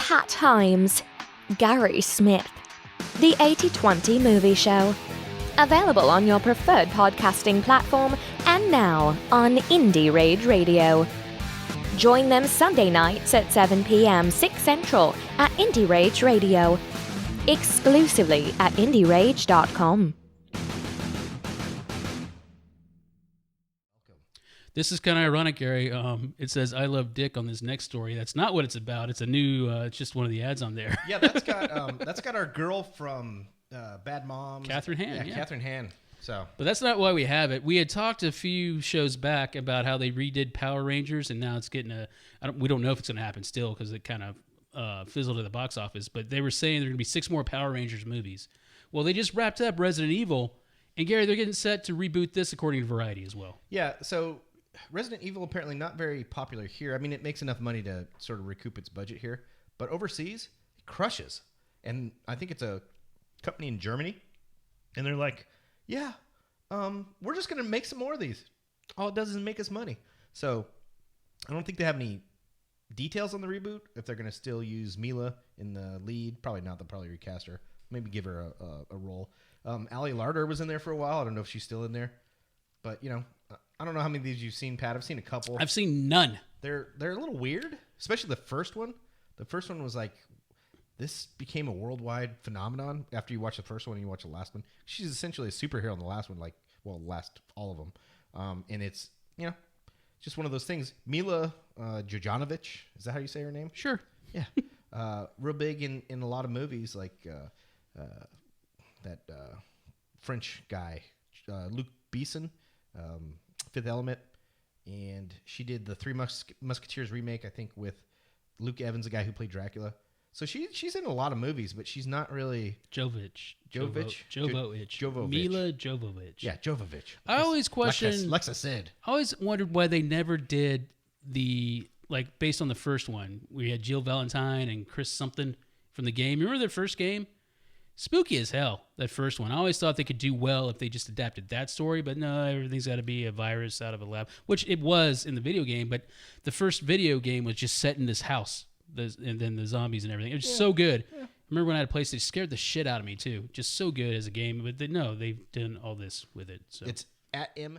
Pat Himes, Gary Smith, The 80/20 Movie Show. Available on your preferred podcasting platform and now on Indie Rage Radio. Join them Sunday nights at 7 p.m. 6 Central at Indie Rage Radio. Exclusively at IndieRage.com. This is kind of ironic, Gary. It says "I love Dick" on this next story. That's not what it's about. It's a new. It's just one of the ads on there. Yeah, that's got our girl from Bad Moms, Catherine Hann. Yeah, Catherine Hann. So, but that's not why we have it. We had talked a few shows back about how they redid Power Rangers, and now it's getting we don't know if it's going to happen still because it kind of fizzled at the box office. But they were saying there are going to be 6 more Power Rangers movies. Well, they just wrapped up Resident Evil, and Gary, they're getting set to reboot this according to Variety as well. Yeah. So. Resident Evil apparently not very popular here. I mean, it makes enough money to sort of recoup its budget here, but overseas, it crushes. And I think it's a company in Germany, and they're like, yeah, we're just going to make some more of these. All it does is make us money. So I don't think they have any details on the reboot, if they're going to still use Mila in the lead. Probably not. They'll probably recast her. Maybe give her a role. Ali Larder was in there for a while. I don't know if she's still in there. But, you know, I don't know how many of these you've seen, Pat. I've seen a couple. I've seen none. They're a little weird, especially the first one. The first one was like, this became a worldwide phenomenon after you watch the first one and you watch the last one. She's essentially a superhero in the last one, all of them. And it's, you know, just one of those things. Mila Jovanovic, is that how you say her name? Sure. Yeah. Real big in a lot of movies, like that French guy, Luc Besson. Fifth Element, and she did the Three Musketeers remake, I think, with Luke Evans, the guy who played Dracula. So she's in a lot of movies, but she's not really Jovovich. Mila Jovovich. Yeah, Jovovich. I always question Lexa Sid. I always wondered why they never did based on the first one. We had Jill Valentine and Chris something from the game. Remember their first game? Spooky as hell, that first one. I always thought they could do well if they just adapted that story, but no, everything's got to be a virus out of a lab, which it was in the video game, but the first video game was just set in this house, and then the zombies and everything. It was so good. Yeah. I remember when I had a PlayStation, it scared the shit out of me, too. Just so good as a game, but they've done all this with it. So. It's at M.